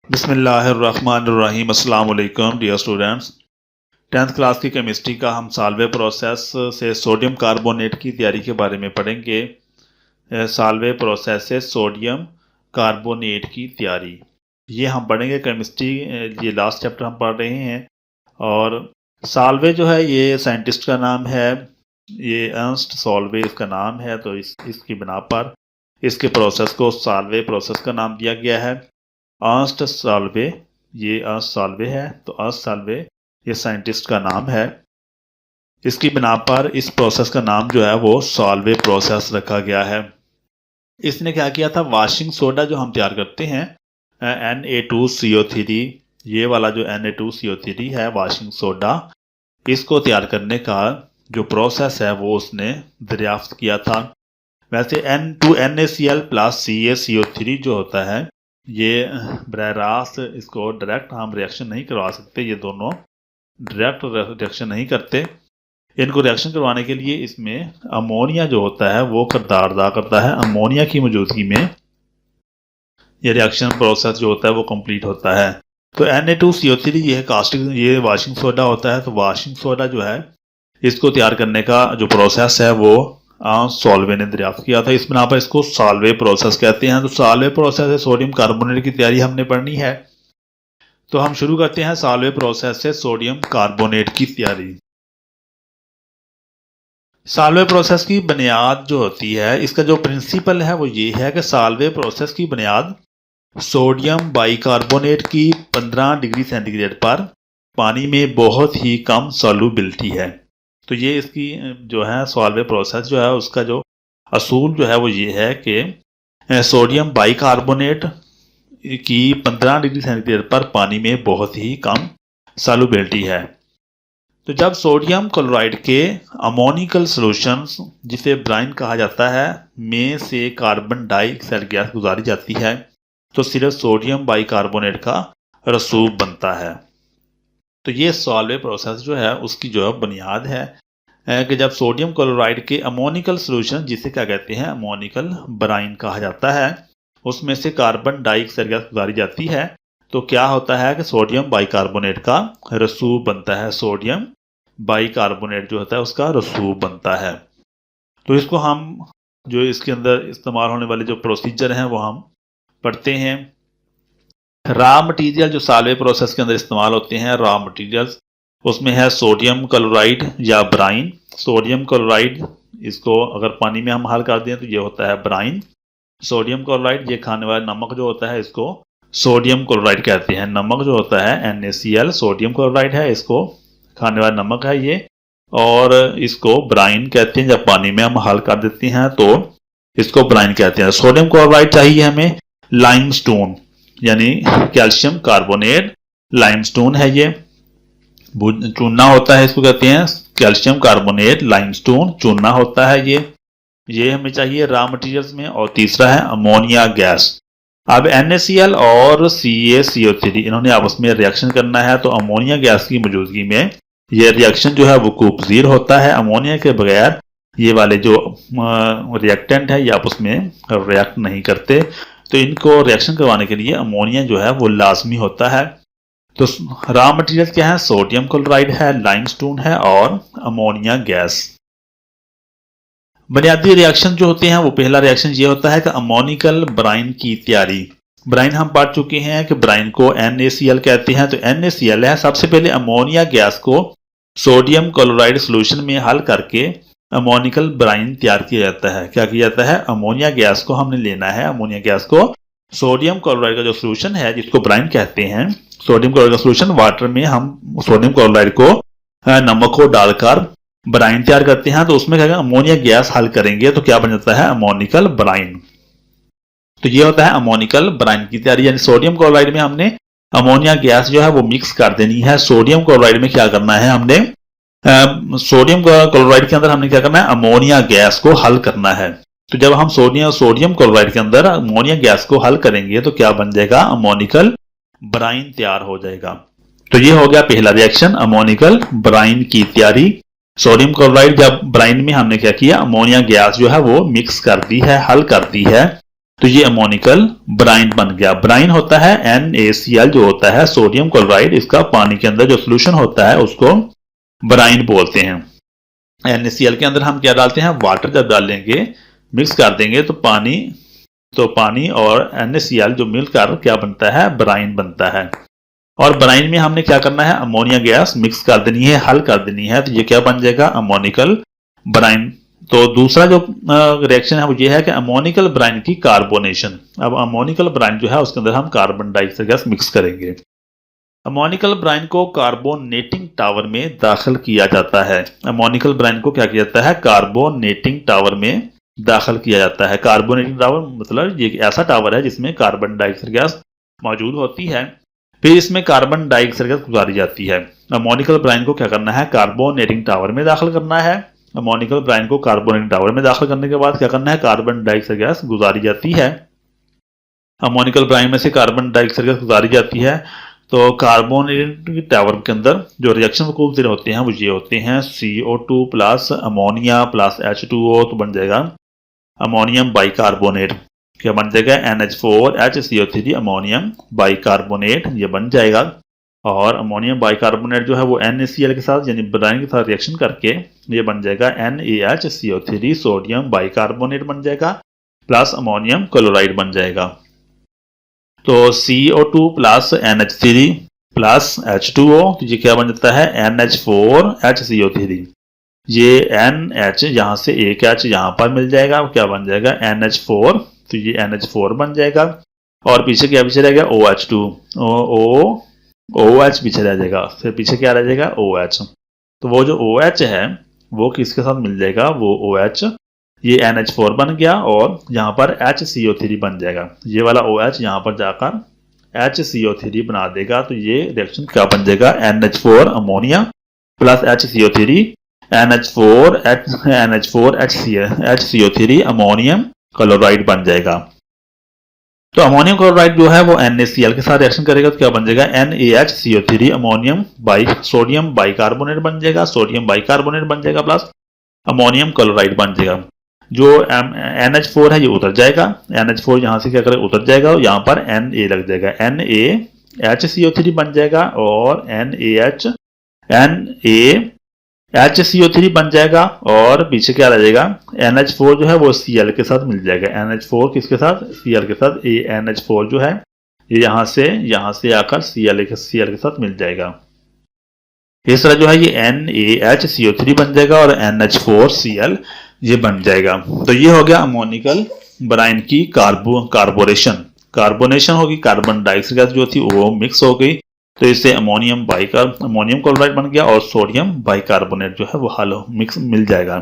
बिस्मिल्लाहिर्रहमानिर्रहीम। अस्सलाम वालेकुम डियर स्टूडेंट्स। 10th क्लास की केमिस्ट्री का हम साल्वे प्रोसेस से सोडियम कार्बोनेट की तैयारी के बारे में पढ़ेंगे। साल्वे प्रोसेस से सोडियम कार्बोनेट की तैयारी ये हम पढ़ेंगे केमिस्ट्री। ये लास्ट चैप्टर हम पढ़ रहे हैं। और साल्वे जो है ये साइंटिस्ट का नाम है, ये अर्नस्ट सॉल्वे इसका नाम है। तो इसकी बिना पर इसके प्रोसेस को साल्वे प्रोसेस का नाम दिया गया है। अर्नस्ट सॉल्वे, ये अर्नस्ट सॉल्वे है, तो अर्नस्ट सॉल्वे ये साइंटिस्ट का नाम है। इसकी बिना पर इस प्रोसेस का नाम जो है वो सॉल्वे प्रोसेस रखा गया है। इसने क्या किया था, वाशिंग सोडा जो हम तैयार करते हैं Na2CO3, ये वाला जो Na2CO3 है वाशिंग सोडा, इसको तैयार करने का जो प्रोसेस है वो उसने दरियाफ्त किया था। वैसे N2NaCl प्लस CaCO3 जो होता है ये बराह रास्त इसको डायरेक्ट हम रिएक्शन नहीं करवा सकते, ये दोनों डायरेक्ट रिएक्शन नहीं करते। इनको रिएक्शन करवाने के लिए इसमें अमोनिया जो होता है वो किरदार अदा करता है। अमोनिया की मौजूदगी में ये रिएक्शन प्रोसेस जो होता है वो कंप्लीट होता है। तो Na2CO3 ये कास्टिक, ये वाशिंग सोडा होता है। तो वाशिंग सोडा जो है इसको तैयार करने का जो प्रोसेस है वो सॉल्वे ने दरियाफ्त किया था। इस बिना पर इसको साल्वे प्रोसेस कहते हैं। तो साल्वे प्रोसेस से सोडियम कार्बोनेट की तैयारी हमने पढ़नी है। तो हम शुरू करते हैं साल्वे प्रोसेस से सोडियम कार्बोनेट की तैयारी। साल्वे प्रोसेस की बुनियाद जो होती है, इसका जो प्रिंसिपल है वो ये है कि साल्वे प्रोसेस की बुनियाद सोडियम बाइकार्बोनेट की 15 डिग्री सेंटीग्रेड पर पानी में बहुत ही कम सॉल्युबिलिटी है। तो ये इसकी जो है सॉल्वे प्रोसेस जो है उसका जो असूल जो है वो ये है कि सोडियम बाइकार्बोनेट की 15 डिग्री सेंटीग्रेड पर पानी में बहुत ही कम सॉल्युबिलिटी है। तो जब सोडियम क्लोराइड के अमोनिकल सॉल्यूशंस, जिसे ब्राइन कहा जाता है, में से कार्बन डाइऑक्साइड गैस गुजारी जाती है तो सिर्फ सोडियम बाइकार्बोनेट का रसूब बनता है। तो ये सॉल्वे प्रोसेस जो है उसकी जो बुनियाद है कि जब सोडियम क्लोराइड के अमोनिकल सॉल्यूशन, जिसे क्या कहते हैं अमोनिकल ब्राइन कहा जाता है, उसमें से कार्बन डाइऑक्साइड गैस गुजारी जाती है तो क्या होता है कि सोडियम बाइकार्बोनेट का रसूब बनता है। सोडियम बाइकार्बोनेट जो होता है उसका रसूब बनता है। तो इसको हम जो इसके अंदर इस्तेमाल होने वाले जो प्रोसीजर हैं वो हम पढ़ते हैं। रॉ मटेरियल जो साल्वे प्रोसेस के अंदर इस्तेमाल होते हैं, रॉ मटेरियल्स, उसमें है सोडियम क्लोराइड या ब्राइन। सोडियम क्लोराइड, इसको अगर पानी में हम हल कर दें तो ये होता है ब्राइन। सोडियम क्लोराइड, ये खाने वाला नमक जो होता है इसको सोडियम क्लोराइड कहते हैं। नमक जो होता है NaCl सोडियम क्लोराइड है, इसको खाने वाला नमक है ये, और इसको ब्राइन कहते हैं। जब पानी में हम हल कर देते हैं तो इसको ब्राइन कहते हैं। सोडियम क्लोराइड चाहिए हमें लाइमस्टोन, यानी कैल्शियम कार्बोनेट लाइमस्टोन है, ये चूना होता है, इसको कहते हैं कैल्शियम कार्बोनेट लाइमस्टोन, चूना होता है ये हमें चाहिए रॉ मटेरियल्स में। और तीसरा है अमोनिया गैस। अब NaCl और CaCO3 इन्होंने आपस में रिएक्शन करना है तो अमोनिया गैस की मौजूदगी में ये रिएक्शन जो है वो वकूफ़ होता है। अमोनिया के बगैर ये वाले जो रिएक्टेंट है ये आपस में रिएक्ट नहीं करते। तो इनको रिएक्शन करवाने के लिए अमोनिया जो है वो लाजमी होता है। तो रॉ मटेरियल क्या है, सोडियम क्लोराइड है, लाइमस्टोन है और अमोनिया गैस। बुनियादी रिएक्शन जो होते हैं वो पहला रिएक्शन ये होता है कि अमोनिकल ब्राइन की तैयारी। ब्राइन हम पढ़ चुके हैं कि ब्राइन को NaCl कहते हैं। तो NaCl है, सबसे पहले अमोनिया गैस को सोडियम क्लोराइड सोल्यूशन में हल करके अमोनिकल ब्राइन तैयार किया जाता है। क्या किया जाता है, अमोनिया गैस को हमने लेना है। अमोनिया गैस को सोडियम क्लोराइड का जो सोल्यूशन है जिसको ब्राइन कहते हैं, सोडियम क्लोराइड का सोल्यूशन, वाटर में हम सोडियम क्लोराइड को नमक को डालकर ब्राइन तैयार करते हैं। तो उसमें क्या अमोनिया गैस हल करेंगे तो क्या बन जाता है अमोनिकल ब्राइन। तो ये होता है अमोनिकल ब्राइन की तैयारी, यानी सोडियम क्लोराइड में हमने अमोनिया गैस जो है वो मिक्स कर देनी है। सोडियम क्लोराइड में क्या करना है, हमने सोडियम क्लोराइड के अंदर हमने क्या करना है, अमोनिया गैस को हल करना है। तो जब हम सोडियम क्लोराइड के अंदर अमोनिया गैस को हल करेंगे तो क्या बन जाएगा, अमोनिकल ब्राइन तैयार हो जाएगा। तो ये हो गया पहला रिएक्शन, अमोनिकल ब्राइन की तैयारी। सोडियम क्लोराइड जब ब्राइन में हमने क्या किया, अमोनिया गैस जो है वो मिक्स कर दी है, हल कर दी है। तो ये अमोनिकल ब्राइन बन गया। ब्राइन होता है NaCl जो होता है सोडियम क्लोराइड, इसका पानी के अंदर जो सोल्यूशन होता है उसको ब्राइन बोलते हैं। NaCl के अंदर हम क्या डालते हैं, वाटर जब डालेंगे मिक्स कर देंगे तो पानी और NaCl जो मिलकर क्या बनता है, ब्राइन बनता है। और ब्राइन में हमने क्या करना है, अमोनिया गैस मिक्स कर देनी है, हल कर देनी है, तो ये क्या बन जाएगा, अमोनिकल ब्राइन। तो दूसरा जो रिएक्शन है वो ये है कि अमोनिकल ब्राइन की कार्बोनेशन। अब अमोनिकल ब्राइन जो है उसके अंदर हम कार्बन डाइऑक्साइड गैस मिक्स करेंगे। अमोनिकल ब्राइन को कार्बोनेटिंग टावर में दाखिल किया जाता है। अमोनिकल ब्राइन को क्या किया जाता है, कार्बोनेटिंग टावर में दाखिल किया जाता है। कार्बोनेटिंग टावर मतलब ये ऐसा टावर है जिसमें कार्बन डाइऑक्साइड गैस मौजूद होती है, फिर इसमें कार्बन डाइऑक्साइड गैस गुजारी जाती है। अमोनिकल ब्राइन को क्या करना है, कार्बोनेटिंग टावर में दाखिल करना है। अमोनिकल ब्राइन को कार्बोनेटिंग टावर में दाखिल करने के बाद क्या करना है, कार्बन डाइऑक्साइड गैस गुजारी जाती है। अमोनिकल ब्राइन में से कार्बन डाइऑक्साइड गैस गुजारी जाती है। तो कार्बोनेटिंग टावर के अंदर जो रिएक्शन वकूफ होते हैं वो ये होते हैं, CO2 plus ammonia plus H2O, तो बन जाएगा अमोनियम बाइकार्बोनेट। क्या बन जाएगा, NH4HCO3 अमोनियम बाइकार्बोनेट, ये बन जाएगा। और अमोनियम बाइकार्बोनेट जो है वो NaCl के साथ यानी ब्राइन के साथ रिएक्शन करके ये बन जाएगा NaHCO3 सोडियम बाइकार्बोनेट बन जाएगा प्लस अमोनियम क्लोराइड बन जाएगा। तो CO2 plus NH3 plus H2O, तो ये क्या बन जाता है, NH4HCO3। ये NH यहाँ से एक H यहाँ पर मिल जाएगा, क्या बन जाएगा NH4, तो ये NH4 बन जाएगा। और पीछे क्या पीछे रहेगा, OH2 OH पीछे रह जाएगा, फिर पीछे क्या रह जाएगा, OH। तो वो जो OH है वो किसके साथ मिल जाएगा, वो OH ये NH4 बन गया और यहाँ पर HCO3 बन जाएगा। ये वाला OH यहाँ पर जाकर HCO3 बना देगा। तो ये रिएक्शन क्या बन जाएगा, NH4 ammonia plus HCO3 NH4HCO3 ammonium chloride बन जाएगा। तो अमोनियम क्लोराइड जो है वो NaCl के साथ रिएक्शन करेगा तो क्या बन जाएगा, NaHCO3 अमोनियम सोडियम बाइकार्बोनेट बन जाएगा, सोडियम बाइकार्बोनेट बन जाएगा प्लस अमोनियम क्लोराइड बन जाएगा। जो NH4 है ये उतर जाएगा, NH4 यहाँ से क्या करेगा, उतर जाएगा और यहाँ पर Na लग जाएगा, NaHCO3 बन जाएगा और NaHCO3 बन जाएगा। और पीछे क्या रह जाएगा, NH4 जो है वो Cl के साथ मिल जाएगा। NH4 किसके साथ, Cl के साथ। NH4 जो है ये यहाँ से आकर Cl के साथ मिल जाएगा। इस तरह जो है ये NaHCO3 बन जाएगा और NH4Cl ये बन जाएगा। तो ये हो गया अमोनिकल ब्राइन की कार्बोनेशन होगी, कार्बन डाइऑक्साइड गैस जो थी वो मिक्स हो गई, तो इससे अमोनियम क्लोराइड बन गया और सोडियम बाइकार्बोनेट जो है वो हल मिक्स मिल जाएगा।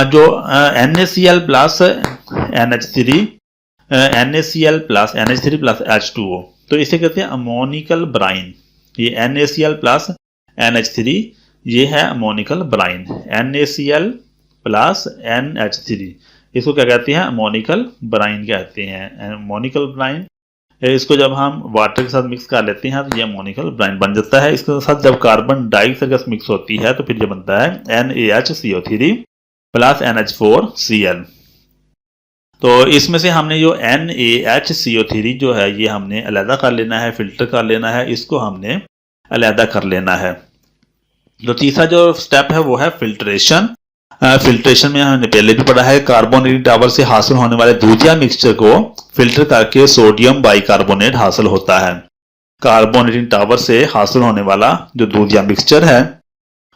जो NaCl plus NH3 plus H2O, तो इसे कहते हैं अमोनिकल ब्राइन। ये NaCl प्लस NH3 ये है ammoniacal Bryan. NaCl plus NH3 इसको क्या कहते हैं, अमोनिकल ब्राइन कहते हैं। अमोनिकल ब्राइन इसको जब हम वाटर के साथ मिक्स कर लेते हैं तो ये अमोनिकल ब्राइन बन जाता है। इसके साथ जब कार्बन डाइऑक्साइड गैस मिक्स होती है तो फिर ये बनता है NaHCO3 प्लस NH4Cl। तो इसमें से हमने जो NaHCO3 जो है ये हमने अलहदा कर लेना है, फिल्टर कर लेना है, इसको हमने अलहदा कर लेना है। तो तीसरा जो स्टेप है वो है फिल्ट्रेशन। फिल्ट्रेशन में हमने पहले भी पढ़ा है, कार्बोनेटिंग टावर से हासिल होने वाले दूधिया मिक्सचर को फिल्टर करके सोडियम बाइकार्बोनेट हासिल होता है। कार्बोनेटिंग टावर से हासिल होने वाला जो दूधिया मिक्सचर है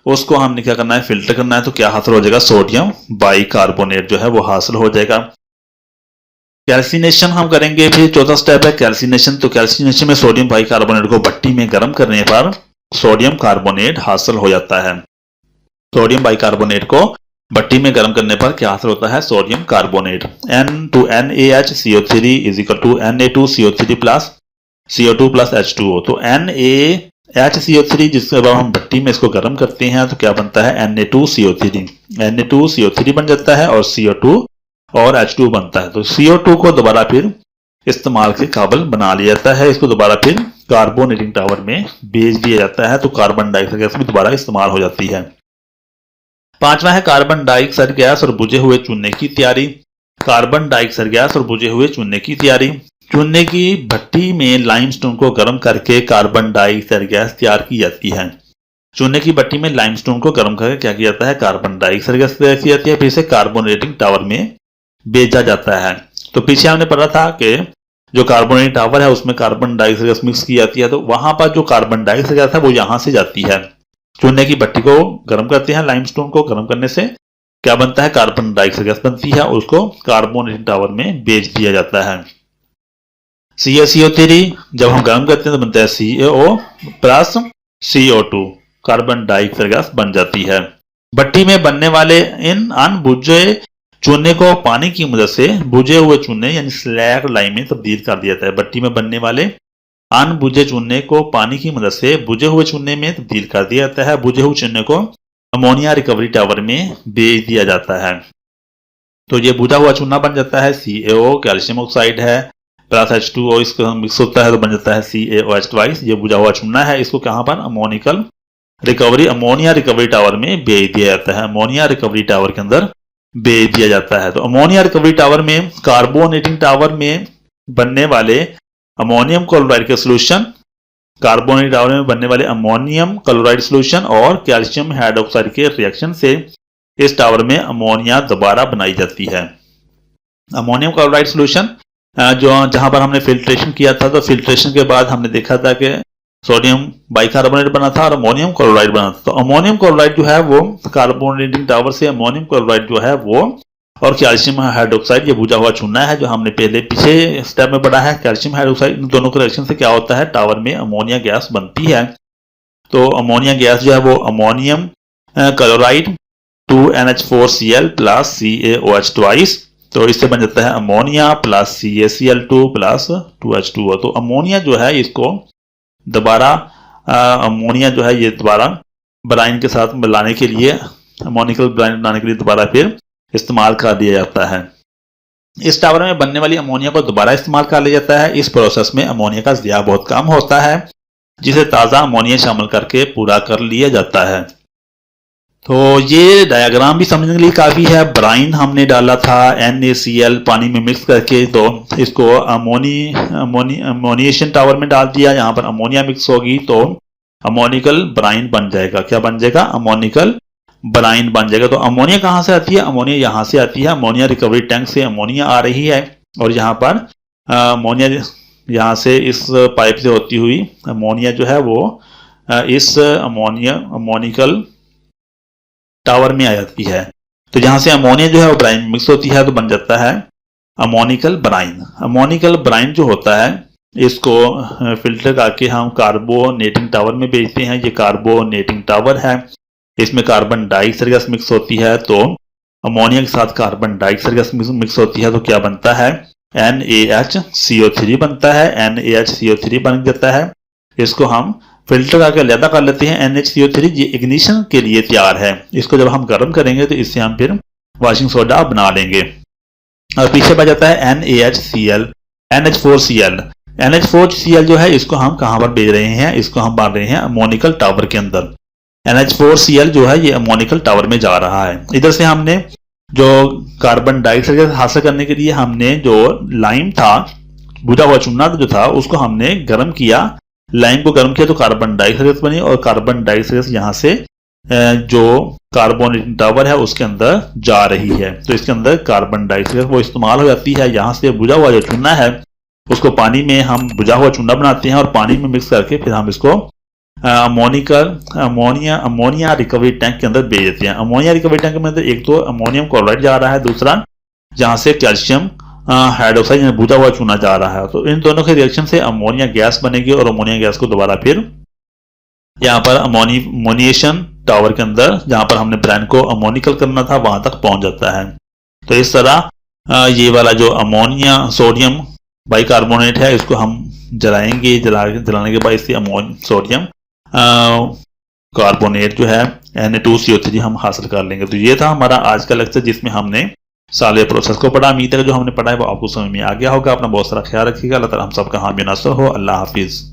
उसको हमने क्या करना है, फिल्टर करना है, तो क्या हासिल हो जाएगा, सोडियम बाइकार्बोनेट जो है वो हासिल हो जाएगा। कैल्सिनेशन हम करेंगे, फिर चौथा स्टेप है कैल्सिनेशन। तो कैल्सिनेशन में सोडियम बाइकार्बोनेट को भट्टी में गर्म करने पर सोडियम कार्बोनेट हासिल हो जाता है। सोडियम बाइकार्बोनेट को भट्टी में गर्म करने पर क्या हासिल होता है, sodium carbonate. N2NaHCO3 is equal to Na2CO3 plus CO2 plus H2O। तो NaHCO3 जिसके बाद हम भट्टी में इसको गर्म करते हैं तो क्या बनता है, Na2CO3 बन जाता है और CO2 और H2 बनता है। तो CO2 को दोबारा फिर इस्तेमाल के काबिल बना लिया जाता है, इसको दोबारा फिर कार्बोनेटिंग टावर में भेज दिया जाता है, तो कार्बन डाइऑक्साइड गैस भी दोबारा इस्तेमाल हो जाती है। पांचवा है कार्बन डाइऑक्साइड गैस और बुझे हुए चूने की तैयारी। कार्बन डाइऑक्साइड गैस और बुझे हुए चूने की तैयारी। चूने की भट्टी में लाइमस्टोन को गर्म करके कार्बन डाइऑक्साइड गैस तैयार की जाती है। चूने की भट्टी में लाइमस्टोन को गर्म करके क्या किया जाता है, कार्बन डाइऑक्साइड गैस तैयार की जाती है, फिर इसे कार्बोनेटिंग टावर में भेजा जाता है। तो पीछे हमने पढ़ा था कि जो कार्बोनेटिंग टावर है उसमें कार्बन डाइऑक्साइड गैस मिक्स की जाती है, तो वहां पर जो कार्बन डाइऑक्साइड गैस है वो यहां से जाती है। चूने की भट्टी को गर्म करते हैं, लाइमस्टोन को गर्म करने से क्या बनता है, कार्बन डाइऑक्साइड गैस बनती है और उसको कार्बोनेटिंग टावर में भेज दिया जाता है। CaCO3 जब हम गर्म करते हैं तो बनता है CaO plus CO2, carbon dioxide gas बन जाती है। भट्टी में बनने वाले इन अनबुझे चूने को पानी की मदद से बुझे हुए चूने यानी स्लैग लाइम में तब्दील कर दिया जाता है। भट्टी में बनने वाले अनबुझे चूने को पानी की मदद से बुझे हुए चूने में तब्दील कर दिया जाता है। बुझे हुए चूने को अमोनिया रिकवरी टावर में भेज दिया जाता है। तो ये बुझा हुआ चूना बन जाता है CaO, कैल्शियम ऑक्साइड है, प्लस H2O इसको मिक्स होता है तो बन जाता है CaOH2। ये बुझा हुआ चूना है, इसको कहां पर, अमोनिया रिकवरी टावर में भेज दिया जाता है। अमोनिया रिकवरी टावर के अंदर भेज दिया जाता है। तो अमोनिया रिकवरी टावर में कार्बोनेटिंग टावर में बनने वाले अमोनियम क्लोराइड के सोल्यूशन, कार्बोनेटिंग टावर में बनने वाले अमोनियम क्लोराइड सोल्यूशन और कैल्शियम हाइड्रोक्साइड के रिएक्शन से इस टावर में अमोनिया दोबारा बनाई जाती है। अमोनियम क्लोराइड सोल्यूशन जो जहां पर हमने फिल्ट्रेशन किया था, तो फिल्ट्रेशन के बाद हमने देखा था कि सोडियम बाइकार्बोनेट बना था और अमोनियम क्लोराइड बना था। तो अमोनियम क्लोराइड जो है वो कार्बोनेटिंग टावर से अमोनियम क्लोराइड जो है वो और कैल्शियम हाइड्रोक्साइड, ये बुझा हुआ चूना है जो हमने पहले पीछे स्टेप में पढ़ा है। कैल्शियम हाइड्रोक्साइड इन दोनों के रिएक्शन से क्या होता है, टावर में अमोनिया गैस बनती है। तो अमोनिया गैस जो है वो ammonium chloride 2NH4Cl plus CaOH2। तो इससे बन जाता है ammonia plus CaCl2 plus 2H2O। तो अमोनिया जो है इसको दोबारा अमोनिया जो है ये दोबारा ब्राइन के साथ मिलाने के लिए, अमोनिकल ब्राइन बनाने के लिए दोबारा फिर इस्तेमाल कर दिया जाता है। इस टावर में बनने वाली अमोनिया को दोबारा इस्तेमाल कर लिया जाता है। इस प्रोसेस में अमोनिया का ज़िया बहुत कम होता है, जिसे ताज़ा अमोनिया शामिल करके पूरा कर लिया जाता है। तो ये डायग्राम भी समझने के लिए काफ़ी है। ब्राइन हमने डाला था NaCl पानी में मिक्स करके, तो इसको अमोनिएशन टावर में डाल दिया। यहाँ पर अमोनिया मिक्स होगी तो अमोनिकल ब्राइन बन जाएगा। क्या बन जाएगा, अमोनिकल ब्राइन बन जाएगा। तो अमोनिया कहाँ से आती है, अमोनिया यहाँ से आती है। अमोनिया रिकवरी टैंक से अमोनिया आ रही है और यहाँ पर अमोनिया यहाँ से इस पाइप से होती हुई अमोनिया जो है वो इस अमोनिकल टावर में आ जाती है। तो जहां से अमोनिया जो है वो ब्राइन मिक्स होती है तो बन जाता है अमोनिकल ब्राइन। अमोनिकल ब्राइन जो होता है इसको फिल्टर करके हम कार्बोनेटिंग टावर में भेजते हैं। ये कार्बोनेटिंग टावर है, इसमें कार्बन डाइऑक्साइड गैस मिक्स होती है। तो अमोनिया के साथ कार्बन डाइऑक्साइड गैस मिक्स होती है तो क्या बनता है, NaHCO3 बनता है। NaHCO3 बन जाता है। इसको हम फिल्टर करके अलग कर लेते हैं। NaCO3 ये इग्निशन के लिए तैयार है। इसको जब हम गर्म करेंगे तो इससे हम फिर वॉशिंग सोडा बना लेंगे। और पीछे बच जाता है NH4Cl। NH4Cl जो है इसको हम कहां पर भेज रहे हैं, इसको हम बांध रहे हैं अमोनिकल टावर के अंदर। NH4Cl जो है ये अमोनिकल टावर में जा रहा है। इधर से हमने जो कार्बन डाइऑक्साइड हासिल करने के लिए हमने जो लाइम था, बुझा हुआ चूना जो था, उसको हमने गर्म किया। लाइम को गर्म किया तो कार्बन डाइऑक्साइड गैस बनी और कार्बन डाइऑक्साइड गैस यहाँ से जो कार्बोनेटिंग टावर है उसके अंदर जा रही है। तो इसके अंदर कार्बन डाइऑक्साइड वो इस्तेमाल हो जाती है। यहाँ से बुझा हुआ जो चूना है उसको पानी में हम बुझा हुआ चूना बनाते हैं और पानी में मिक्स करके फिर हम इसको अमोनिया रिकवरी टैंक के अंदर भेज देते हैं। अमोनिया रिकवरी टैंक के अंदर एक तो अमोनियम क्लोराइड जा रहा है, दूसरा जहाँ से कैल्शियम हाइड्रोक्साइड बुझा हुआ चूना जा रहा है। तो इन दोनों के रिएक्शन से अमोनिया गैस बनेगी और अमोनिया गैस को दोबारा फिर यहाँ पर अमोनिएशन टावर के अंदर जहां पर हमने ब्राइन को अमोनिकल करना था वहां तक पहुंच जाता है। तो इस तरह ये वाला जो अमोनिया सोडियम बाइकार्बोनेट है इसको हम जलाएंगे। जलाने के बाद इससे सोडियम कार्बोनेट जो है Na2CO3 हम हासिल कर लेंगे। तो ये था हमारा आज का लेक्चर जिसमें हमने सारे प्रोसेस को पढ़ा। उम्मीद है जो हमने पढ़ा है वो आपको समझ में आ गया होगा। अपना बहुत सारा ख्याल रखिएगा। अल्लाह ताला हम सबका हामी नासर हो। अल्लाह हाफिज।